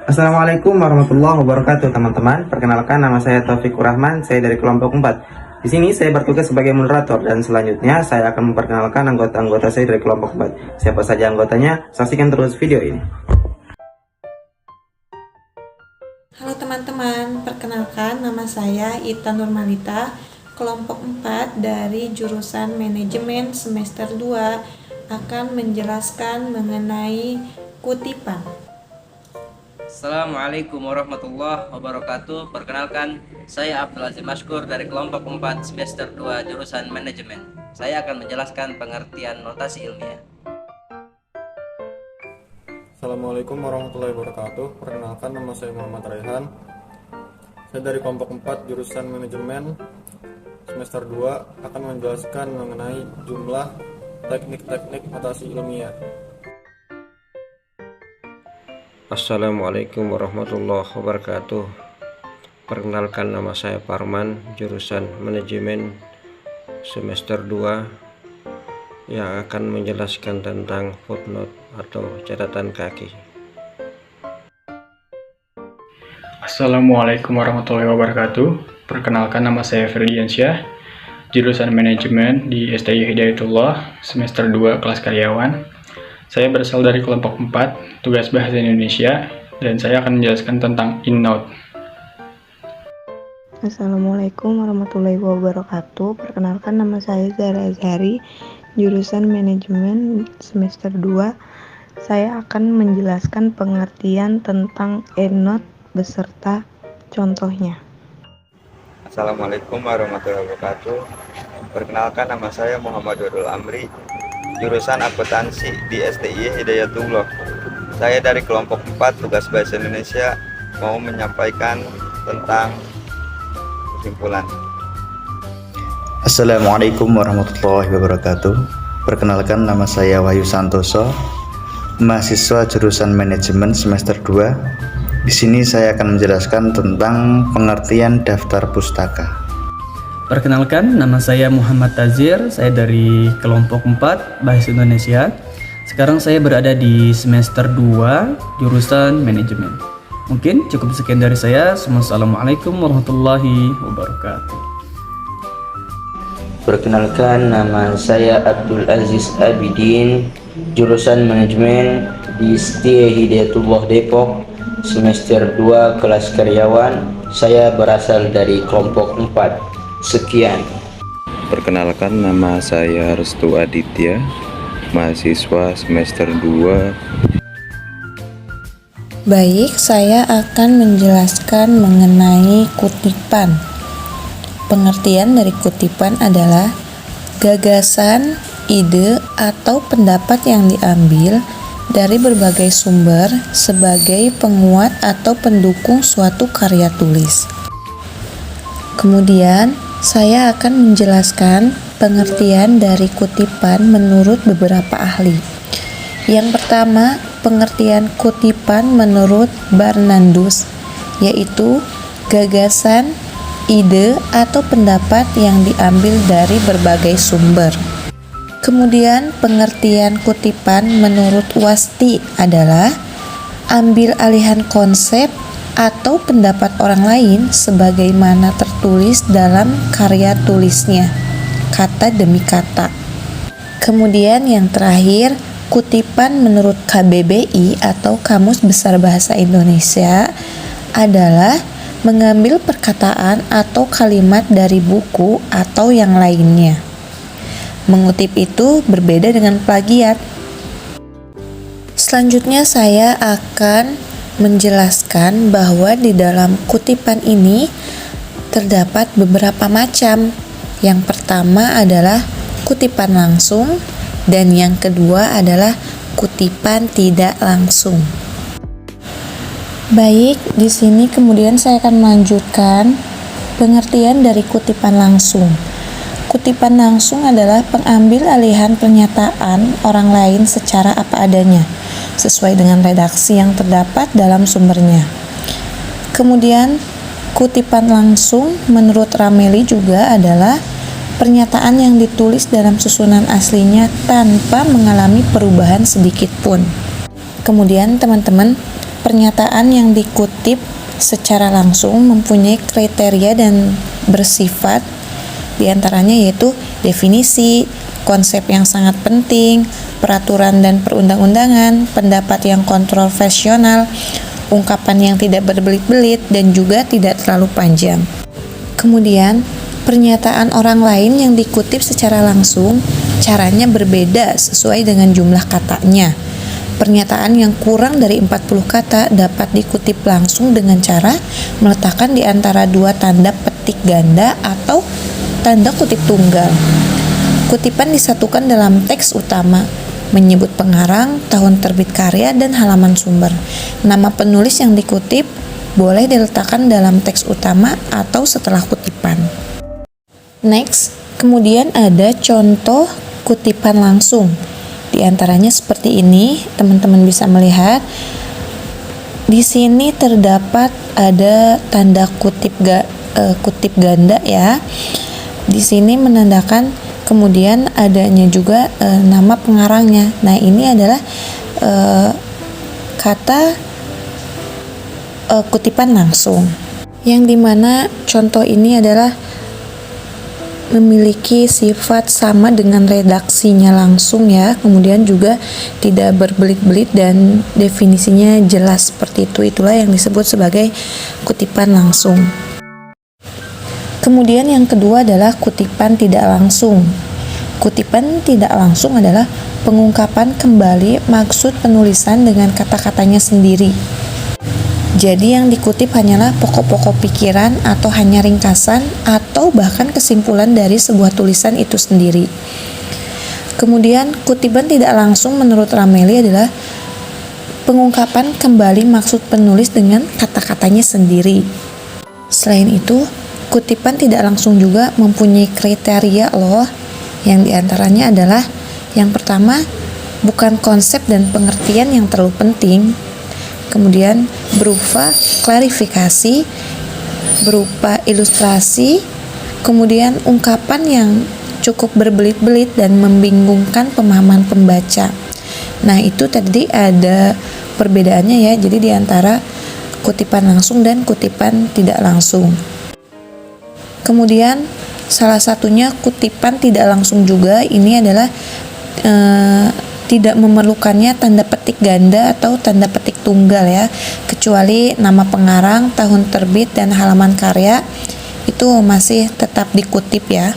Assalamualaikum warahmatullahi wabarakatuh teman-teman. Perkenalkan nama saya Taufikur Rahman, saya dari kelompok 4. Di sini saya bertugas sebagai moderator dan selanjutnya saya akan memperkenalkan anggota-anggota saya dari kelompok 4. Siapa saja anggotanya? Saksikan terus video ini. Halo teman-teman, perkenalkan nama saya Ita Nurmalita, kelompok 4 dari jurusan manajemen semester 2 akan menjelaskan mengenai kutipan. Assalamualaikum warahmatullahi wabarakatuh. Perkenalkan, saya Abdul Aziz Mashkur dari kelompok 4 semester 2 jurusan manajemen. Saya akan menjelaskan pengertian notasi ilmiah. Assalamualaikum warahmatullahi wabarakatuh. Perkenalkan, nama saya Muhammad Raihan. Saya dari kelompok 4 jurusan manajemen semester 2 akan menjelaskan mengenai jumlah teknik-teknik notasi ilmiah. Assalamualaikum warahmatullahi wabarakatuh. Perkenalkan, nama saya Parman, jurusan manajemen semester 2 yang akan menjelaskan tentang footnote atau catatan kaki. Assalamualaikum warahmatullahi wabarakatuh. Perkenalkan, nama saya Ferdiansyah, jurusan manajemen di STI Hidayatullah semester 2 kelas karyawan. Saya berasal dari kelompok 4, tugas bahasa Indonesia, dan saya akan menjelaskan tentang EndNote. Assalamualaikum warahmatullahi wabarakatuh. Perkenalkan, nama saya Zahra Azhari, jurusan manajemen semester 2. Saya akan menjelaskan pengertian tentang EndNote beserta contohnya. Assalamualaikum warahmatullahi wabarakatuh. Perkenalkan, nama saya Muhammad Wadul Amri, jurusan akuntansi di STI Hidayatullah. Saya dari kelompok 4 tugas bahasa Indonesia mau menyampaikan tentang kesimpulan. Assalamualaikum warahmatullahi wabarakatuh. Perkenalkan, nama saya Wahyu Santoso, mahasiswa jurusan manajemen semester 2. Di sini saya akan menjelaskan tentang pengertian daftar pustaka. Perkenalkan, nama saya Muhammad Tazir, saya dari kelompok 4 Bahasa Indonesia. Sekarang saya berada di semester 2 jurusan manajemen. Mungkin cukup sekian dari saya. Assalamualaikum warahmatullahi wabarakatuh. Perkenalkan, nama saya Abdul Aziz Abidin, jurusan manajemen di STI Hidayatullah Depok, semester 2 kelas karyawan. Saya berasal dari kelompok 4. Sekian. Perkenalkan, nama saya Restu Aditya, mahasiswa semester 2. Baik, saya akan menjelaskan mengenai kutipan. Pengertian dari kutipan adalah gagasan, ide, atau pendapat yang diambil dari berbagai sumber sebagai penguat atau pendukung suatu karya tulis. Kemudian, saya akan menjelaskan pengertian dari kutipan menurut beberapa ahli. Yang pertama, pengertian kutipan menurut Barnandus, yaitu gagasan, ide, atau pendapat yang diambil dari berbagai sumber. Kemudian, pengertian kutipan menurut Wasti adalah ambil alihan konsep atau pendapat orang lain sebagaimana tertulis dalam karya tulisnya, kata demi kata. Kemudian yang terakhir, kutipan menurut KBBI atau Kamus Besar Bahasa Indonesia adalah mengambil perkataan atau kalimat dari buku atau yang lainnya. Mengutip itu berbeda dengan plagiat. Selanjutnya saya akan menjelaskan bahwa di dalam kutipan ini terdapat beberapa macam. Yang pertama adalah kutipan langsung dan yang kedua adalah kutipan tidak langsung. Baik, di sini kemudian saya akan melanjutkan pengertian dari kutipan langsung. Kutipan langsung adalah pengambil alihan pernyataan orang lain secara apa adanya, sesuai dengan redaksi yang terdapat dalam sumbernya. Kemudian, kutipan langsung menurut Rameli juga adalah pernyataan yang ditulis dalam susunan aslinya tanpa mengalami perubahan sedikit pun. Kemudian, teman-teman, pernyataan yang dikutip secara langsung mempunyai kriteria dan bersifat diantaranya yaitu definisi, konsep yang sangat penting, peraturan dan perundang-undangan, pendapat yang kontroversial, ungkapan yang tidak berbelit-belit, dan juga tidak terlalu panjang. Kemudian, pernyataan orang lain yang dikutip secara langsung, caranya berbeda sesuai dengan jumlah katanya. Pernyataan yang kurang dari 40 kata dapat dikutip langsung dengan cara meletakkan di antara dua tanda petik ganda atau tanda kutip tunggal. Kutipan disatukan dalam teks utama, menyebut pengarang, tahun terbit karya, dan halaman sumber. Nama penulis yang dikutip boleh diletakkan dalam teks utama atau setelah kutipan. Next, kemudian ada contoh kutipan langsung. Di antaranya seperti ini, teman-teman bisa melihat. Di sini terdapat ada tanda kutip ganda ya. Di sini menandakan kemudian adanya juga nama pengarangnya. Nah, ini adalah kata kutipan langsung. Yang dimana contoh ini adalah memiliki sifat sama dengan redaksinya langsung ya, kemudian juga tidak berbelit-belit dan definisinya jelas seperti itu. Itulah yang disebut sebagai kutipan langsung. Kemudian yang kedua adalah kutipan tidak langsung. Kutipan tidak langsung adalah pengungkapan kembali maksud penulisan dengan kata-katanya sendiri. Jadi yang dikutip hanyalah pokok-pokok pikiran atau hanya ringkasan atau bahkan kesimpulan dari sebuah tulisan itu sendiri. Kemudian kutipan tidak langsung menurut Rameli adalah pengungkapan kembali maksud penulis dengan kata-katanya sendiri. Selain itu, kutipan tidak langsung juga mempunyai kriteria loh, yang diantaranya adalah yang pertama, bukan konsep dan pengertian yang terlalu penting. Kemudian berupa klarifikasi, berupa ilustrasi, kemudian ungkapan yang cukup berbelit-belit dan membingungkan pemahaman pembaca. Nah, itu tadi ada perbedaannya ya, jadi di antara kutipan langsung dan kutipan tidak langsung. Kemudian salah satunya kutipan tidak langsung juga, ini adalah tidak memerlukannya tanda petik ganda atau tanda petik tunggal ya, kecuali nama pengarang, tahun terbit, dan halaman karya itu masih tetap dikutip ya.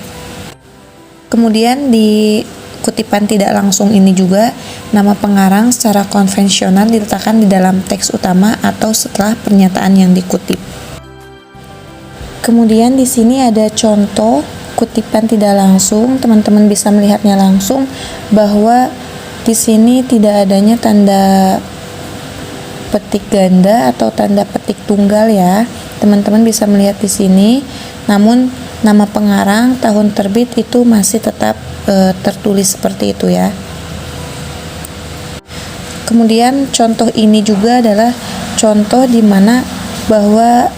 Kemudian di kutipan tidak langsung ini juga nama pengarang secara konvensional diletakkan di dalam teks utama atau setelah pernyataan yang dikutip. Kemudian di sini ada contoh kutipan tidak langsung, teman-teman bisa melihatnya langsung bahwa di sini tidak adanya tanda petik ganda atau tanda petik tunggal ya. Teman-teman bisa melihat di sini. Namun nama pengarang, tahun terbit itu masih tetap tertulis seperti itu ya. Kemudian contoh ini juga adalah contoh di mana bahwa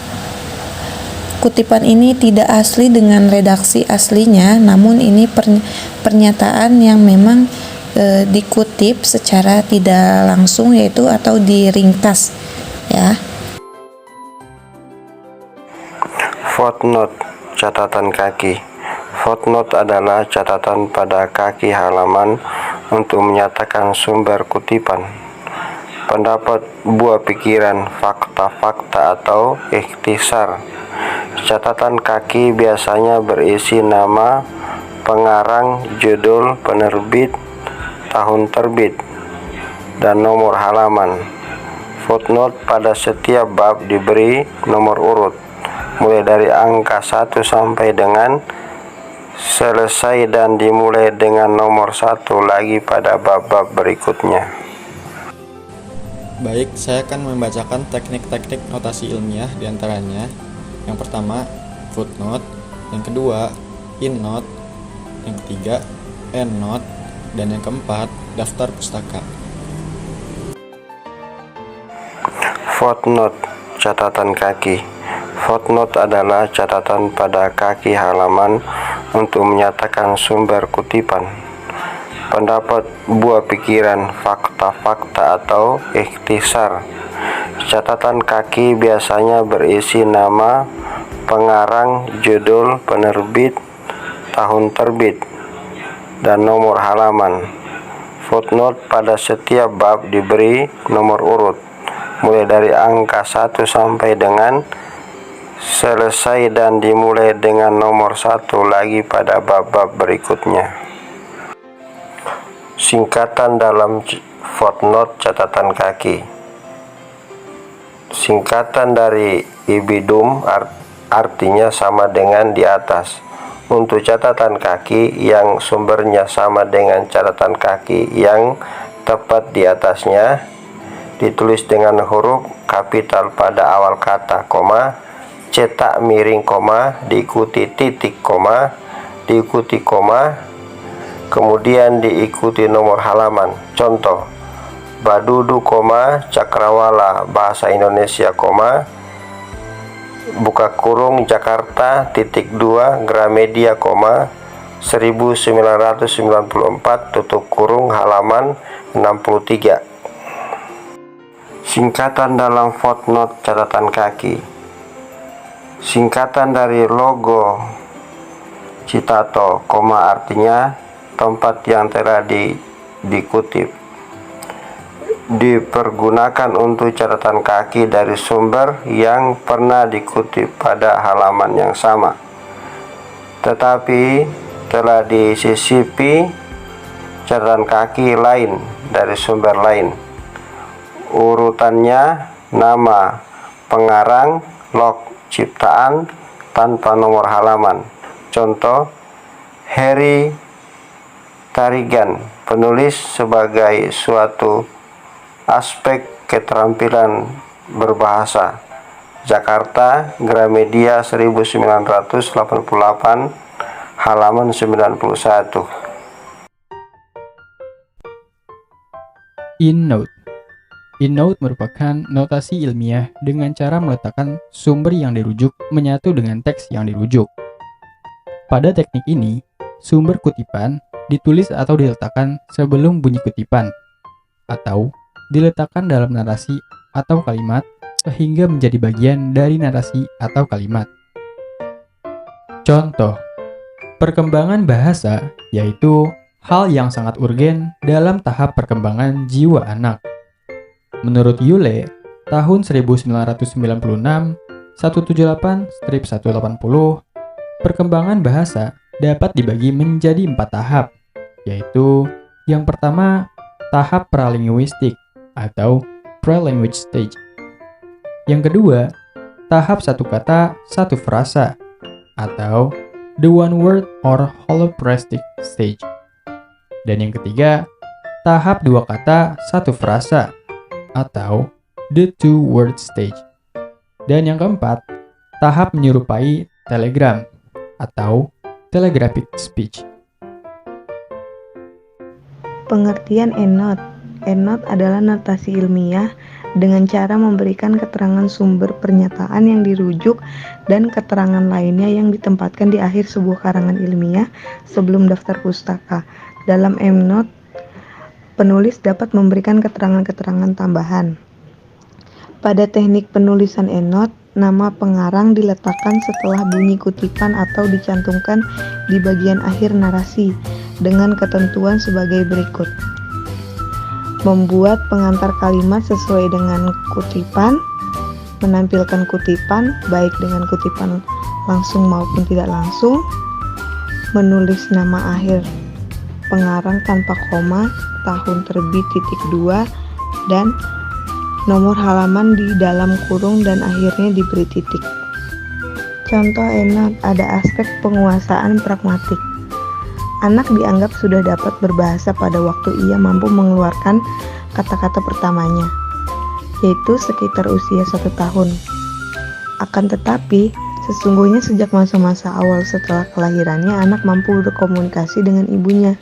kutipan ini tidak asli dengan redaksi aslinya, namun ini pernyataan yang memang dikutip secara tidak langsung yaitu atau diringkas ya. Footnote, catatan kaki. Footnote adalah catatan pada kaki halaman untuk menyatakan sumber kutipan, pendapat, buah pikiran, fakta-fakta atau ikhtisar. Catatan kaki biasanya berisi nama pengarang, judul penerbit, tahun terbit, dan nomor halaman. Footnote pada setiap bab diberi nomor urut, mulai dari angka 1 sampai dengan selesai dan dimulai dengan nomor 1 lagi pada bab-bab berikutnya. Baik, saya akan membacakan teknik-teknik notasi ilmiah diantaranya. Yang pertama, footnote. Yang kedua, innote. Yang ketiga, endnote. Dan yang keempat, daftar pustaka. Footnote, catatan kaki. Footnote adalah catatan pada kaki halaman untuk menyatakan sumber kutipan, pendapat, buah pikiran, fakta-fakta atau ikhtisar. Catatan kaki biasanya berisi nama pengarang, judul, penerbit, tahun terbit, dan nomor halaman. Footnote pada setiap bab diberi nomor urut, mulai dari angka 1 sampai dengan selesai dan dimulai dengan nomor 1 lagi pada bab-bab berikutnya. Singkatan dalam footnote catatan kaki. Singkatan dari ibidum artinya sama dengan di atas. Untuk catatan kaki yang sumbernya sama dengan catatan kaki yang tepat di atasnya, ditulis dengan huruf kapital pada awal kata, koma, cetak miring, koma, diikuti titik, koma, diikuti koma, kemudian diikuti nomor halaman. Contoh, Badudu, koma, Cakrawala, Bahasa Indonesia, koma, buka kurung, Jakarta, titik 2, Gramedia, koma, 1994, tutup kurung, halaman 63. Singkatan dalam footnote catatan kaki. Singkatan dari logo citato, koma, artinya tempat yang telah dikutip. Dipergunakan untuk catatan kaki dari sumber yang pernah dikutip pada halaman yang sama, tetapi telah disisipi catatan kaki lain dari sumber lain. Urutannya nama pengarang, log ciptaan tanpa nomor halaman. Contoh, Harry Tarigan, penulis sebagai suatu aspek keterampilan berbahasa, Jakarta, Gramedia 1988, halaman 91. EndNote. EndNote merupakan notasi ilmiah dengan cara meletakkan sumber yang dirujuk menyatu dengan teks yang dirujuk. Pada teknik ini, sumber kutipan ditulis atau diletakkan sebelum bunyi kutipan, atau diletakkan dalam narasi atau kalimat sehingga menjadi bagian dari narasi atau kalimat. Contoh, perkembangan bahasa yaitu hal yang sangat urgen dalam tahap perkembangan jiwa anak. Menurut Yule, tahun 1996, 178-180, perkembangan bahasa dapat dibagi menjadi 4 tahap, yaitu yang pertama, tahap pralinguistik atau pre-language stage. Yang kedua, tahap satu kata, satu frasa atau the one word or holoprestic stage. Dan yang ketiga, tahap 2 kata, 1 frasa atau the two word stage. Dan yang keempat, tahap menyerupai telegram atau telegraphic speech. Pengertian EndNote. EndNote adalah notasi ilmiah dengan cara memberikan keterangan sumber pernyataan yang dirujuk dan keterangan lainnya yang ditempatkan di akhir sebuah karangan ilmiah sebelum daftar pustaka. Dalam EndNote, penulis dapat memberikan keterangan-keterangan tambahan. Pada teknik penulisan EndNote, nama pengarang diletakkan setelah bunyi kutipan atau dicantumkan di bagian akhir narasi dengan ketentuan sebagai berikut. Membuat pengantar kalimat sesuai dengan kutipan, menampilkan kutipan baik dengan kutipan langsung maupun tidak langsung, menulis nama akhir pengarang tanpa koma, tahun terbit titik 2, dan nomor halaman di dalam kurung dan akhirnya diberi titik. Contoh EndNote, ada aspek penguasaan pragmatik. Anak dianggap sudah dapat berbahasa pada waktu ia mampu mengeluarkan kata-kata pertamanya, yaitu sekitar usia 1 tahun. Akan tetapi, sesungguhnya sejak masa-masa awal setelah kelahirannya, anak mampu berkomunikasi dengan ibunya.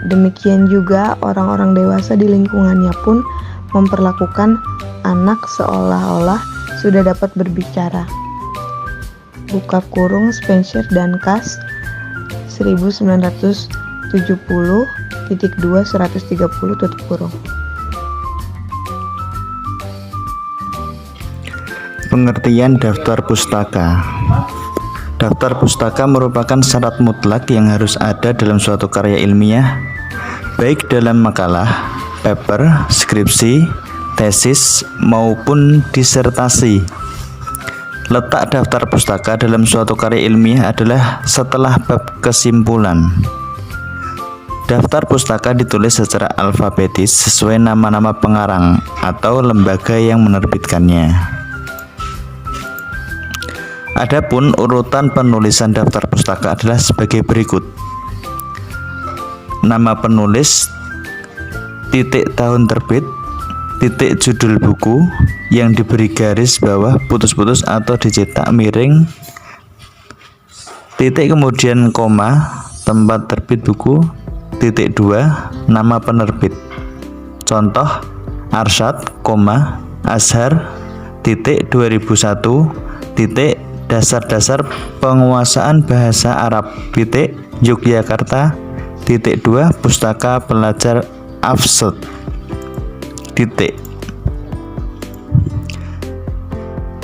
Demikian juga orang-orang dewasa di lingkungannya pun memperlakukan anak seolah-olah sudah dapat berbicara. Buka kurung Spencer dan Cass 1970.2 130 tutup kurung. Pengertian daftar pustaka. Daftar pustaka merupakan syarat mutlak yang harus ada dalam suatu karya ilmiah, baik dalam makalah, paper, skripsi, tesis, maupun disertasi. Letak daftar pustaka dalam suatu karya ilmiah adalah setelah bab kesimpulan. Daftar pustaka ditulis secara alfabetis sesuai nama-nama pengarang atau lembaga yang menerbitkannya. Adapun urutan penulisan daftar pustaka adalah sebagai berikut: nama penulis, titik tahun terbit, titik judul buku yang diberi garis bawah putus-putus atau dicetak miring, titik kemudian koma, tempat terbit buku, titik 2, nama penerbit. Contoh: Arsyad, Azhar, titik 2001, titik dasar-dasar penguasaan bahasa Arab, titik Yogyakarta, titik 2, pustaka pelajar Afsud, titik.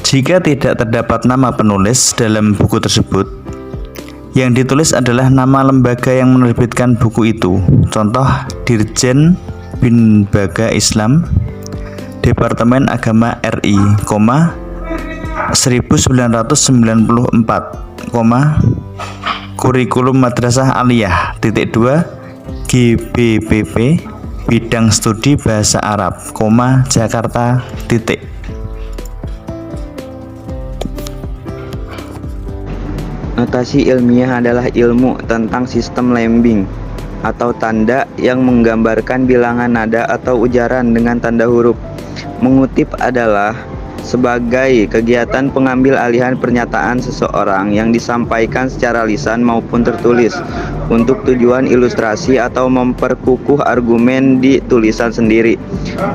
Jika tidak terdapat nama penulis dalam buku tersebut, yang ditulis adalah nama lembaga yang menerbitkan buku itu. Contoh: Dirjen Bimbaga Islam, Departemen Agama RI, 1994, Kurikulum Madrasah Aliyah, titik 2, GBPP, Bidang Studi Bahasa Arab, Jakarta, titik. Notasi ilmiah adalah ilmu tentang sistem lembing atau tanda yang menggambarkan bilangan nada atau ujaran dengan tanda huruf. Mengutip adalah sebagai kegiatan pengambil alihan pernyataan seseorang yang disampaikan secara lisan maupun tertulis untuk tujuan ilustrasi atau memperkukuh argumen di tulisan sendiri.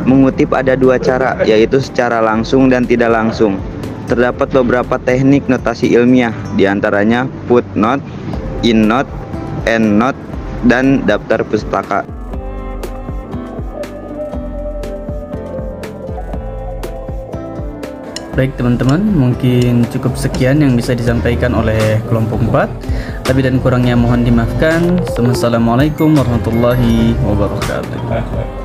Mengutip ada dua cara, yaitu secara langsung dan tidak langsung. Terdapat beberapa teknik notasi ilmiah, diantaranya footnote, endnote, endnote, dan daftar pustaka. Baik teman-teman, mungkin cukup sekian yang bisa disampaikan oleh kelompok 4. Lebih dan kurangnya mohon dimaafkan. Wassalamualaikum warahmatullahi wabarakatuh.